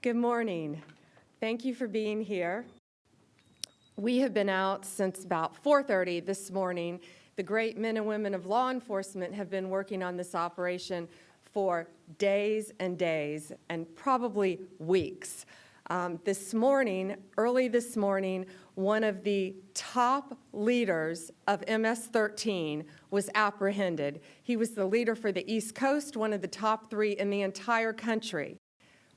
Good morning. Thank you for being here. We have been out since about 4:30 this morning. The great men and women of law enforcement have been working on this operation for days and days, and probably weeks. Early this morning, one of the top leaders of MS-13 was apprehended. He was the leader for the East Coast, one of the top 3 in the entire country.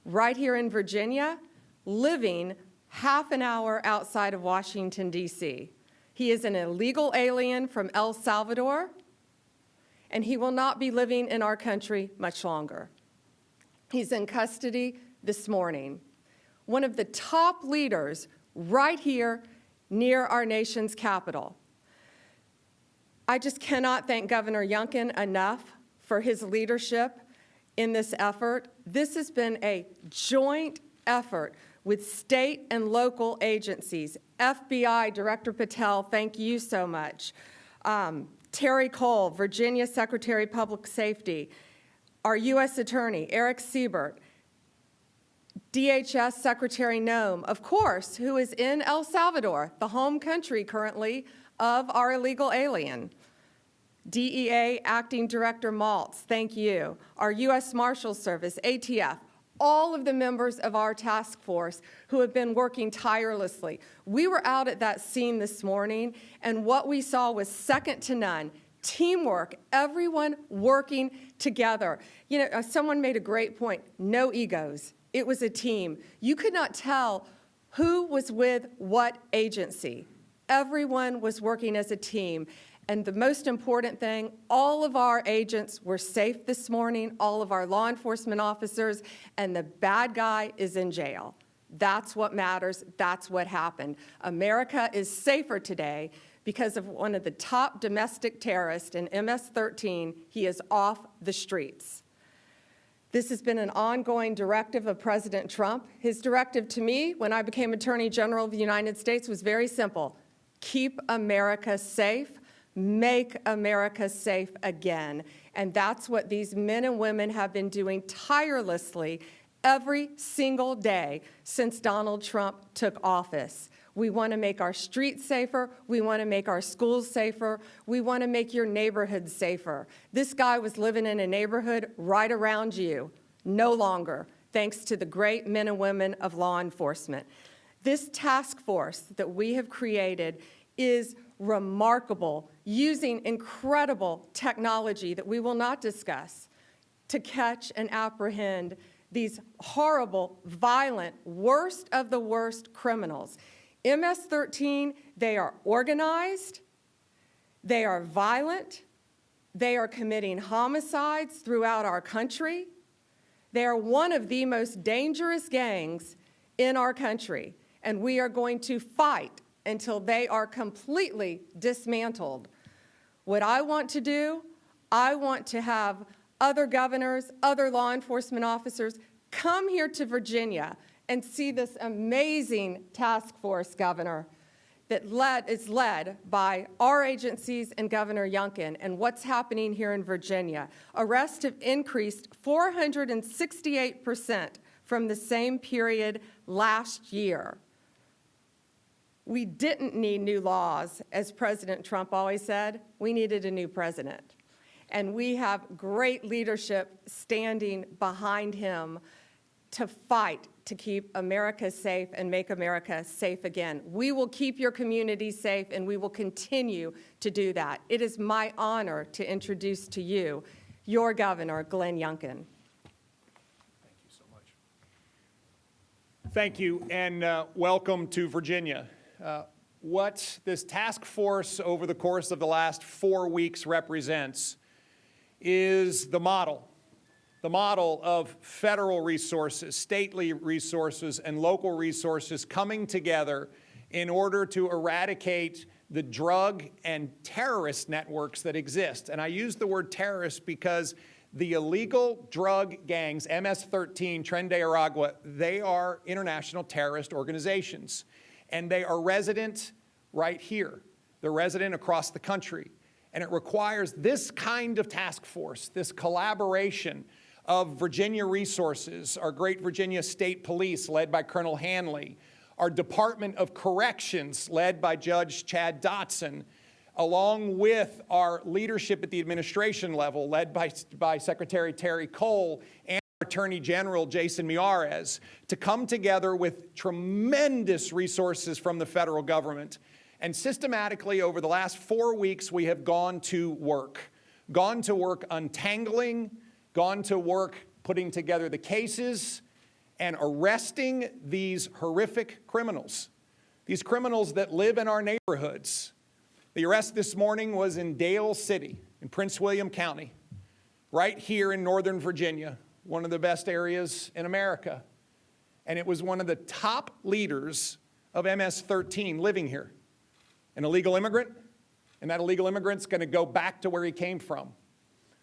Right here in Virginia, living half an hour outside of Washington, D.C. He is an illegal alien from El Salvador, and he will not be living in our country much longer. He's in custody this morning. One of the top leaders right here near our nation's capital. I just cannot thank Governor Youngkin enough for his leadership in this effort. This has been a joint effort with state and local agencies. FBI Director Patel, thank you so much. Terry Cole, Virginia Secretary of Public Safety, our U.S. Attorney, Erik Siebert, DHS Secretary Noem, of course, who is in El Salvador, the home country currently of our illegal alien. DEA Acting Director Maltz, thank you. Our U.S. Marshals Service, ATF, all of the members of our task force who have been working tirelessly. We were out at that scene this morning, and what we saw was second to none. Teamwork, everyone working together. You know, someone made a great point, no egos. It was a team. You could not tell who was with what agency. Everyone was working as a team. And the most important thing, all of our agents were safe this morning, all of our law enforcement officers, and the bad guy is in jail. That's what matters. That's what happened. America is safer today because of one of the top domestic terrorists in MS-13. He is off the streets. This has been an ongoing directive of President Trump. His directive to me when I became Attorney General of the United States was very simple. Keep America safe. Make America safe again. And that's what these men and women have been doing tirelessly every single day since Donald Trump took office. We want to make our streets safer. We want to make our schools safer. We want to make your neighborhood safer. This guy was living in a neighborhood right around you. No longer, thanks to the great men and women of law enforcement. This task force that we have created is remarkable, using incredible technology that we will not discuss to catch and apprehend these horrible, violent, worst of the worst criminals. MS-13, they are organized, they are violent, they are committing homicides throughout our country. They are one of the most dangerous gangs in our country, and we are going to fight until they are completely dismantled. What I want to do, I want to have other governors, other law enforcement officers come here to Virginia and see this amazing task force, Governor, that is led by our agencies and Governor Youngkin. And what's happening here in Virginia? Arrests have increased 468% from the same period last year. We didn't need new laws, as President Trump always said. We needed a new president. And we have great leadership standing behind him to fight to keep America safe and make America safe again. We will keep your community safe, and we will continue to do that. It is my honor to introduce to you your Governor, Glenn Youngkin. Thank you so much. Thank you, and welcome to Virginia. What this task force over the course of the last 4 weeks represents is the model of federal resources, stately resources, and local resources coming together in order to eradicate the drug and terrorist networks that exist. And I use the word terrorist because the illegal drug gangs, MS-13, Tren de Aragua, they are international terrorist organizations. And they are resident right here. They're resident across the country. And it requires this kind of task force, this collaboration of Virginia resources, our great Virginia State Police led by Colonel Hanley, our Department of Corrections led by Judge Chad Dotson, along with our leadership at the administration level led by Secretary Terry Cole and Attorney General Jason Miyares, to come together with tremendous resources from the federal government. And systematically, over the last 4 weeks, we have gone to work untangling, gone to work putting together the cases, and arresting these horrific criminals, these criminals that live in our neighborhoods. The arrest this morning was in Dale City in Prince William County, right here in Northern Virginia, one of the best areas in America. And it was one of the top leaders of MS-13 living here, an illegal immigrant, and that illegal immigrant's going to go back to where he came from.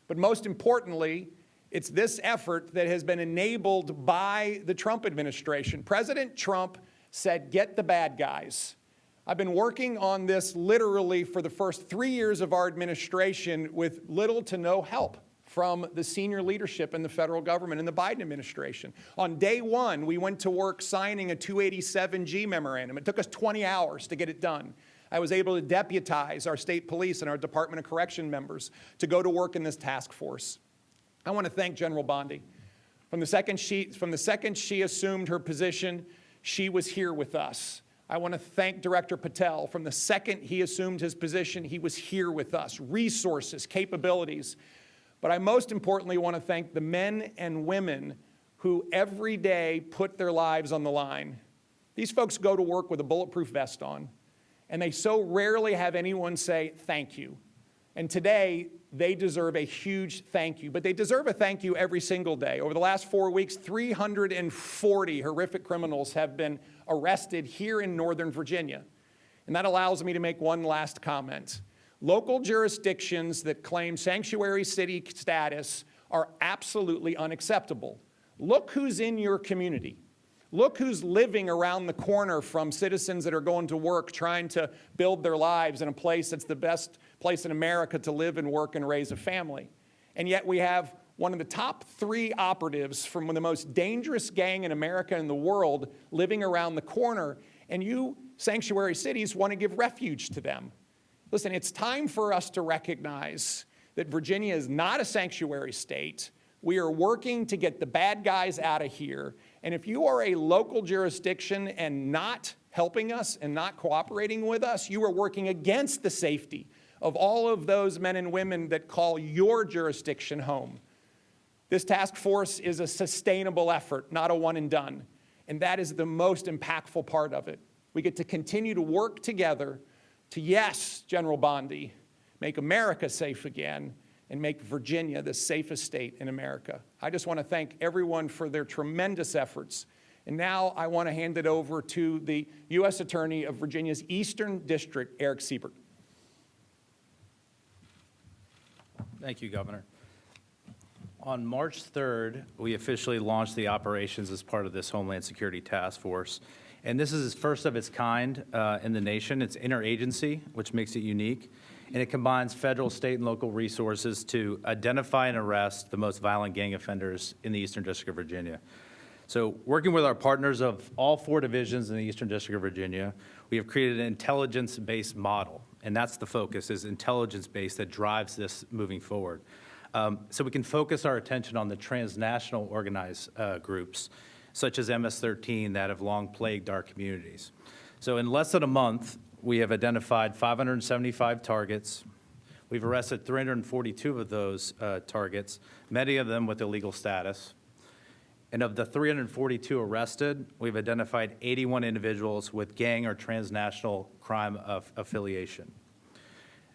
But most importantly, it's this effort that has been enabled by the Trump administration. President Trump said, "Get the bad guys." I've been working on this literally for the first 3 years of our administration with little to no help from the senior leadership in the federal government and the Biden administration. On day one, we went to work signing a 287G memorandum. It took us 20 hours to get it done. I was able to deputize our state police and our Department of Correction members to go to work in this task force. I want to thank General Bondi. From the second she assumed her position, she was here with us. I want to thank Director Patel. From the second he assumed his position, he was here with us. Resources, capabilities. But I most importantly want to thank the men and women who every day put their lives on the line. These folks go to work with a bulletproof vest on, and they so rarely have anyone say thank you. And today, they deserve a huge thank you, but they deserve a thank you every single day. Over the last 4 weeks, 340 horrific criminals have been arrested here in Northern Virginia. And that allows me to make one last comment. Local jurisdictions that claim sanctuary city status are absolutely unacceptable. Look who's in your community. Look who's living around the corner from citizens that are going to work trying to build their lives in a place that's the best place in America to live and work and raise a family. And yet we have one of the top 3 operatives from the most dangerous gang in America and the world living around the corner, and you sanctuary cities want to give refuge to them. Listen, it's time for us to recognize that Virginia is not a sanctuary state. We are working to get the bad guys out of here. And if you are a local jurisdiction and not helping us and not cooperating with us, you are working against the safety of all of those men and women that call your jurisdiction home. This task force is a sustainable effort, not a one and done. And that is the most impactful part of it. We get to continue to work together to, yes, General Bondi, make America safe again, and make Virginia the safest state in America. I just want to thank everyone for their tremendous efforts. And now I want to hand it over to the U.S. Attorney of Virginia's Eastern District, Erik Siebert. Thank you, Governor. On March 3rd, we officially launched the operations as part of this Homeland Security Task Force. And this is first of its kind in the nation. It's interagency, which makes it unique. And it combines federal, state, and local resources to identify and arrest the most violent gang offenders in the Eastern District of Virginia. So working with our partners of all 4 divisions in the Eastern District of Virginia, we have created an intelligence-based model. And that's the focus, is intelligence-based that drives this moving forward. So we can focus our attention on the transnational organized groups, such as MS-13, that have long plagued our communities. So in less than a month, we have identified 575 targets. We've arrested 342 of those targets, many of them with illegal status. And of the 342 arrested, we've identified 81 individuals with gang or transnational crime affiliation.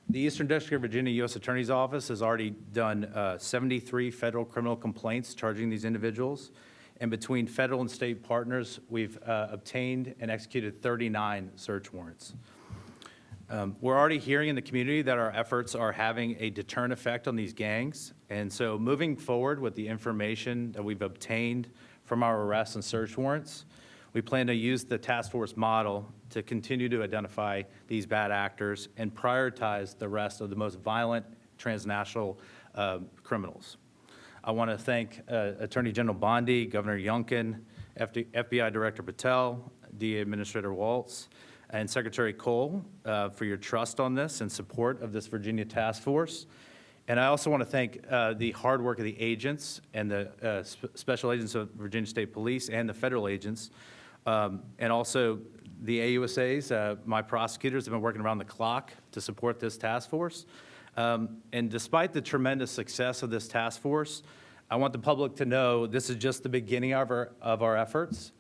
The Eastern District of Virginia U.S. Attorney's Office has already done 73 federal criminal complaints charging these individuals. And between federal and state partners, we've obtained and executed 39 search warrants. We're already hearing in the community that our efforts are having a deterrent effect on these gangs. And so moving forward with the information that we've obtained from our arrests and search warrants, we plan to use the task force model to continue to identify these bad actors and prioritize the rest of the most violent transnational criminals. I want to thank Attorney General Bondi, Governor Youngkin, FBI Director Patel, DA Administrator Waltz, and Secretary Cole for your trust on this and support of this Virginia task force. And I also want to thank the hard work of the agents and the special agents of Virginia State Police and the federal agents, and also the AUSAs. My prosecutors have been working around the clock to support this task force. And despite the tremendous success of this task force, I want the public to know this is just the beginning of our efforts.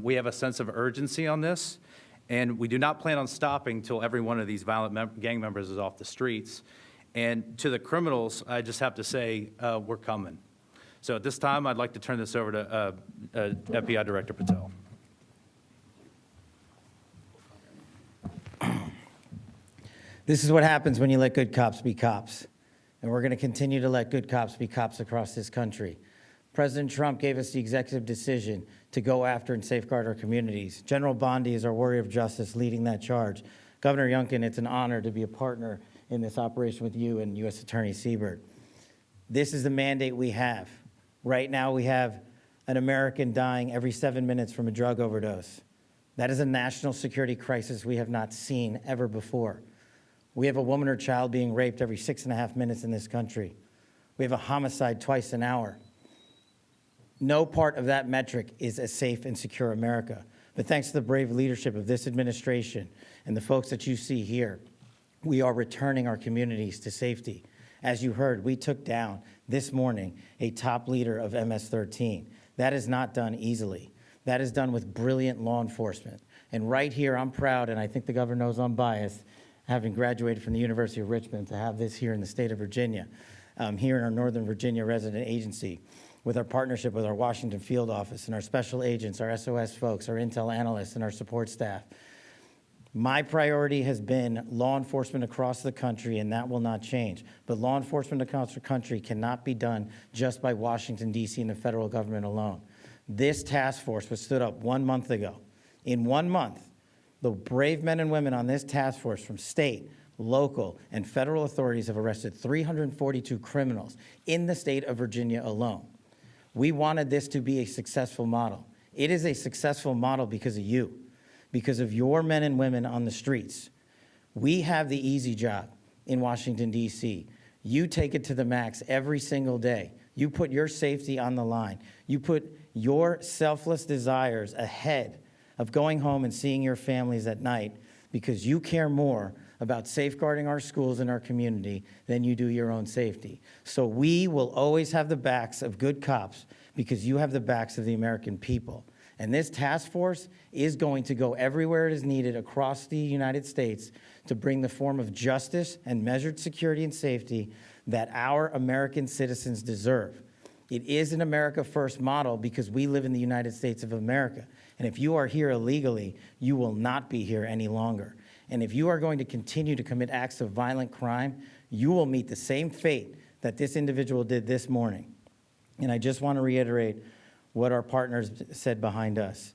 We have a sense of urgency on this, and we do not plan on stopping until every one of these violent gang members is off the streets. And to the criminals, I just have to say, we're coming. So at this time, I'd like to turn this over to FBI Director Patel. This is what happens when you let good cops be cops. And we're going to continue to let good cops be cops across this country. President Trump gave us the executive decision to go after and safeguard our communities. General Bondi is our warrior of justice leading that charge. Governor Youngkin, it's an honor to be a partner in this operation with you and U.S. Attorney Siebert. This is the mandate we have. Right now we have an American dying every 7 minutes from a drug overdose. That is a national security crisis we have not seen ever before. We have a woman or child being raped every 6.5 minutes in this country. We have a homicide twice an hour. No part of that metric is a safe and secure America. But thanks to the brave leadership of this administration and the folks that you see here, we are returning our communities to safety. As you heard, we took down this morning a top leader of MS-13. That is not done easily. That is done with brilliant law enforcement. And right here, I'm proud, and I think the governor knows I'm biased, having graduated from the University of Richmond, to have this here in the state of Virginia, here in our Northern Virginia resident agency, with our partnership with our Washington field office and our special agents, our SOS folks, our intel analysts, and our support staff. My priority has been law enforcement across the country, and that will not change. But law enforcement across the country cannot be done just by Washington, D.C. and the federal government alone. This task force was stood up 1 month ago. In 1 month, the brave men and women on this task force from state, local, and federal authorities have arrested 342 criminals in the state of Virginia alone. We wanted this to be a successful model. It is a successful model because of you, because of your men and women on the streets. We have the easy job in Washington, D.C. You take it to the max every single day. You put your safety on the line. You put your selfless desires ahead of going home and seeing your families at night because you care more about safeguarding our schools and our community than you do your own safety. So we will always have the backs of good cops because you have the backs of the American people. And this task force is going to go everywhere it is needed across the United States to bring the form of justice and measured security and safety that our American citizens deserve. It is an America First model because we live in the United States of America. And if you are here illegally, you will not be here any longer. And if you are going to continue to commit acts of violent crime, you will meet the same fate that this individual did this morning. And I just want to reiterate what our partners said behind us.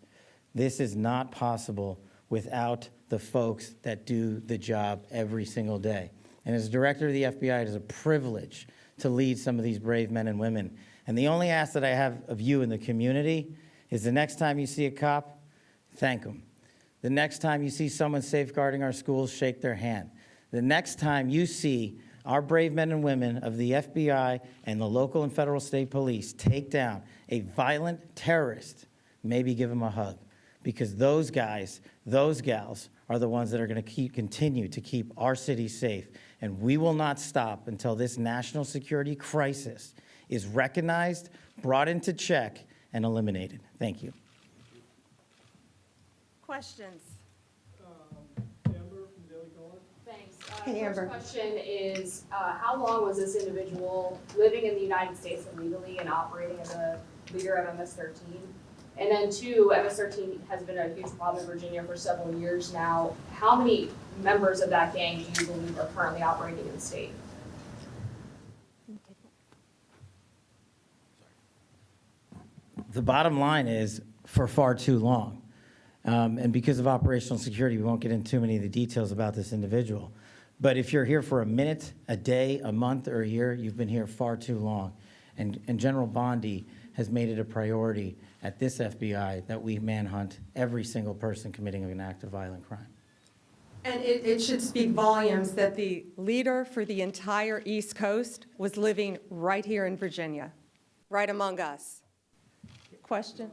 This is not possible without the folks that do the job every single day. And as director of the FBI, it is a privilege to lead some of these brave men and women. And the only ask that I have of you in the community is the next time you see a cop, thank them. The next time you see someone safeguarding our schools, shake their hand. The next time you see our brave men and women of the FBI and the local and federal state police take down a violent terrorist, maybe give them a hug. Because those guys, those gals are the ones that are going to continue to keep our city safe. And we will not stop until this national security crisis is recognized, brought into check, and eliminated. Thank you. Questions? Amber from Daily Caller. Thanks. Hey, Amber. First question is, how long was this individual living in the United States illegally and operating as a leader of MS-13? And then two, MS-13 has been a huge problem in Virginia for several years now. How many members of that gang do you believe are currently operating in the state? The bottom line is for far too long. And because of operational security, we won't get into too many of the details about this individual. But if you're here for a minute, a day, a month, or a year, you've been here far too long. And General Bondi has made it a priority at this FBI that we manhunt every single person committing an act of violent crime. And it should speak volumes that the leader for the entire East Coast was living right here in Virginia, right among us. Question?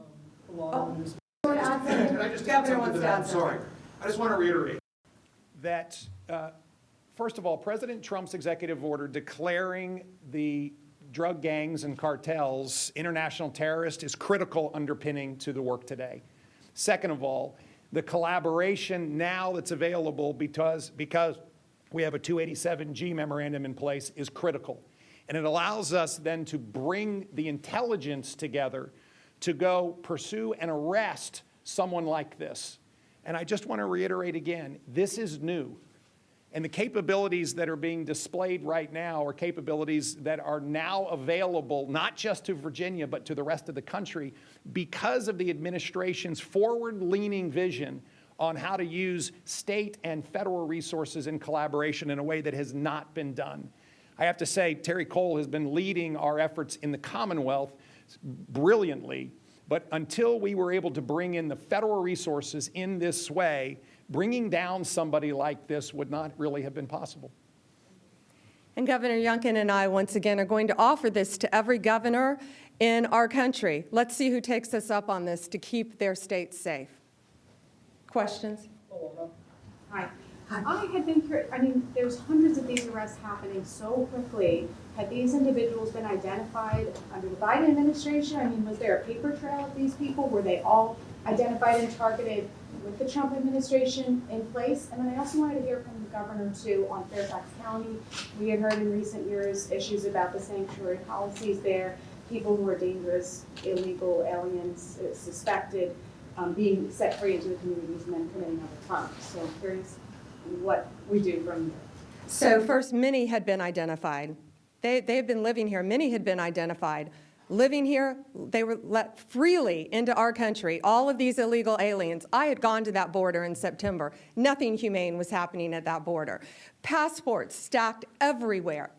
Can I just add Governor something wants to to that? add I'm sorry. I just want to reiterate that, first of all, President Trump's executive order declaring the drug gangs and cartels international terrorists is critical underpinning to the work today. Second of all, the collaboration now that's available because we have a 287G memorandum in place is critical. And it allows us then to bring the intelligence together to go pursue and arrest someone like this. And I just want to reiterate again, this is new. And the capabilities that are being displayed right now are capabilities that are now available, not just to Virginia, but to the rest of the country because of the administration's forward-leaning vision on how to use state and federal resources in collaboration in a way that has not been done. I have to say, Terry Cole has been leading our efforts in the Commonwealth brilliantly, but until we were able to bring in the federal resources in this way, bringing down somebody like this would not really have been possible. And Governor Youngkin and I, once again, are going to offer this to every governor in our country. Let's see who takes us up on this to keep their states safe. Questions? Hi. I had been curious, I mean, there's hundreds of these arrests happening so quickly. Had these individuals been identified under the Biden administration? I mean, was there a paper trail of these people? Were they all identified and targeted with the Trump administration in place? And then I also wanted to hear from the governor too on Fairfax County. We had heard in recent years issues about the sanctuary policies there, people who are dangerous, illegal aliens, suspected, being set free into the communities and then committing other crimes. So I'm curious what we do from there. So first, many had been identified. They had been living here. Many had been identified. Living here, they were let freely into our country, all of these illegal aliens. I had gone to that border in September. Nothing humane was happening at that border. Passports stacked everywhere,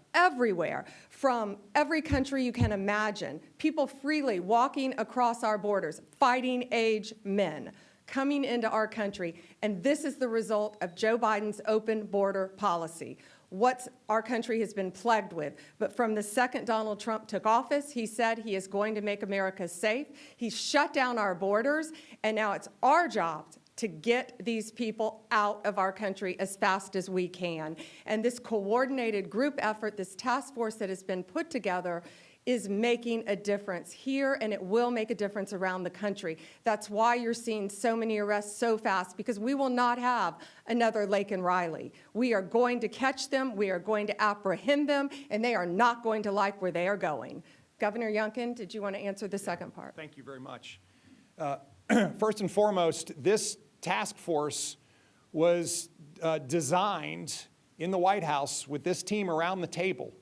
from every country you can imagine. People freely walking across our borders, fighting age men coming into our country. And this is the result of Joe Biden's open border policy. What our country has been plagued with. But from the second Donald Trump took office, he said he is going to make America safe. He shut down our borders, and now it's our job to get these people out of our country as fast as we can. And this coordinated group effort, this task force that has been put together, is making a difference here, and it will make a difference around the country. That's why you're seeing so many arrests so fast, because we will not have another Lake and Riley. We are going to catch them, we are going to apprehend them, and they are not going to like where they are going. Governor Youngkin, did you want to answer the second part? Thank you very much. First and foremost, this task force was designed in the White House with this team around the table.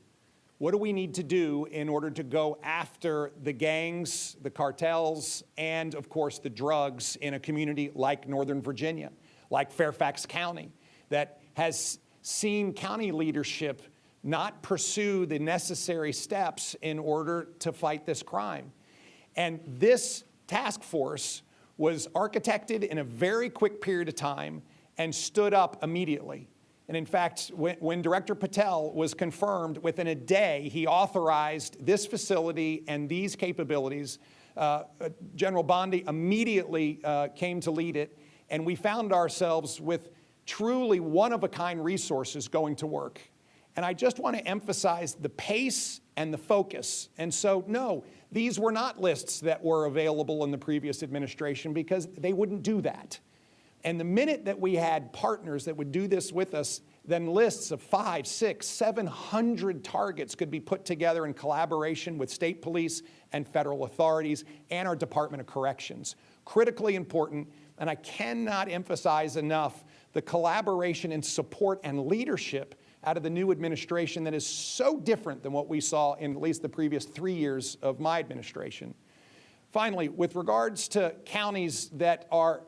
What do we need to do in order to go after the gangs, the cartels, and of course the drugs in a community like Northern Virginia, like Fairfax County, that has seen county leadership not pursue the necessary steps in order to fight this crime? And this task force was architected in a very quick period of time and stood up immediately. And in fact, when Director Patel was confirmed, within a day, he authorized this facility and these capabilities. General Bondi immediately came to lead it, and we found ourselves with truly one-of-a-kind resources going to work. And I just want to emphasize the pace and the focus. And so, no, these were not lists that were available in the previous administration because they wouldn't do that. And the minute that we had partners that would do this with us, then lists of 500, 600, 700 targets could be put together in collaboration with state police and federal authorities and our Department of Corrections. Critically important, and I cannot emphasize enough the collaboration and support and leadership out of the new administration that is so different than what we saw in at least the previous 3 years of my administration. Finally, with regards to counties that are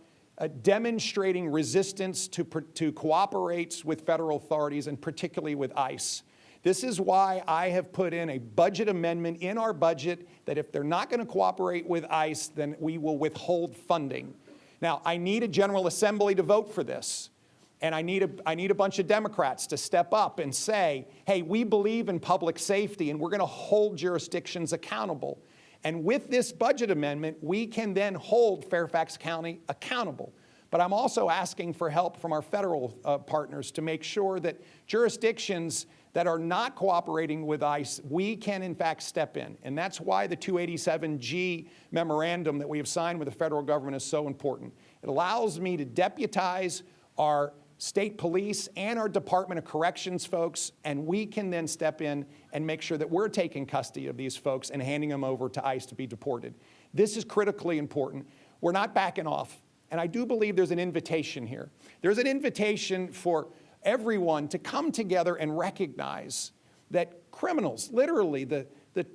demonstrating resistance to cooperate with federal authorities and particularly with ICE. This is why I have put in a budget amendment in our budget that if they're not going to cooperate with ICE, then we will withhold funding. Now, I need a General Assembly to vote for this. And I need a bunch of Democrats to step up and say, hey, we believe in public safety and we're going to hold jurisdictions accountable. And with this budget amendment, we can then hold Fairfax County accountable. But I'm also asking for help from our federal partners to make sure that jurisdictions that are not cooperating with ICE, we can in fact step in. And that's why the 287G memorandum that we have signed with the federal government is so important. It allows me to deputize our state police and our Department of Corrections folks, and we can then step in and make sure that we're taking custody of these folks and handing them over to ICE to be deported. This is critically important. We're not backing off, and I do believe there's an invitation here. There's an invitation for everyone to come together and recognize that criminals, literally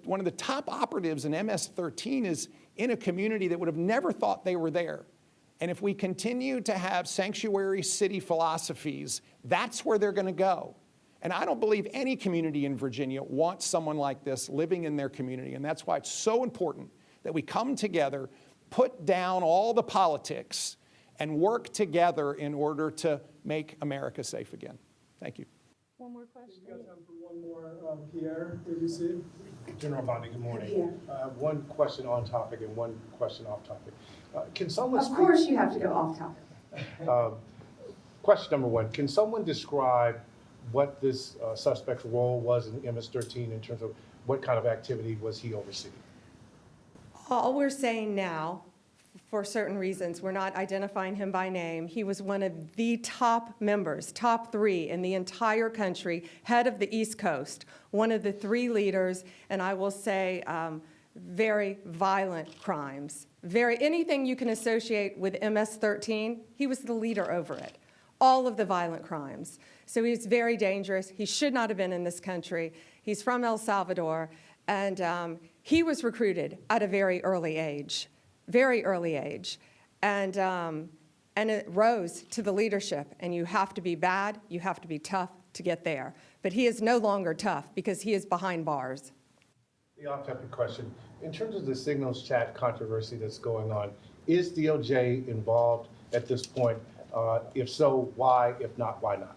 one of the top operatives in MS-13 is in a community that would have never thought they were there. And if we continue to have sanctuary city philosophies, that's where they're going to go. And I don't believe any community in Virginia wants someone like this living in their community. And that's why it's so important that we come together, put down all the politics, and work together in order to make America safe again. Thank you. One more question. We got time for one more. Pierre, ABC. General Bondi, good morning. One question on topic and one question off topic. Can someone Of course you have to go off topic. Question number one, can someone describe what this suspect's role was in MS-13 in terms of what kind of activity was he overseeing? All we're saying now, for certain reasons, we're not identifying him by name. He was one of the top members, top 3 in the entire country, head of the East Coast, one of the 3 leaders, and I will say very violent crimes. Anything you can associate with MS-13, he was the leader over it. All of the violent crimes. So he's very dangerous. He should not have been in this country. He's from El Salvador, and he was recruited at a very early age. And it rose to the leadership, and you have to be bad, you have to be tough to get there. But he is no longer tough because he is behind bars. The off-topic question, in terms of the signals chat controversy that's going on, is DOJ involved at this point? If so, why? If not, why not?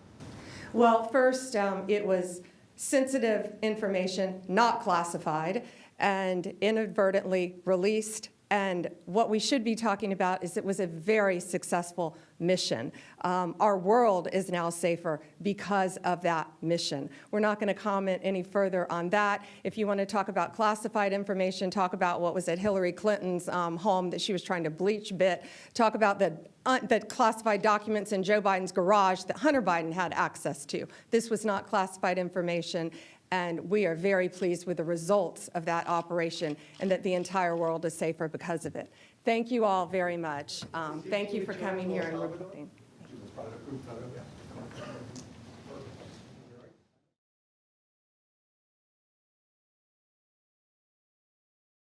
Well, first, it was sensitive information, not classified, and inadvertently released. And what we should be talking about is it was a very successful mission. Our world is now safer because of that mission. We're not going to comment any further on that. If you want to talk about classified information, talk about what was at Hillary Clinton's home that she was trying to bleach bit, talk about the classified documents in Joe Biden's garage that Hunter Biden had access to. This was not classified information. And we are very pleased with the results of that operation and that the entire world is safer because of it. Thank you all very much. Thank you for coming here and reporting.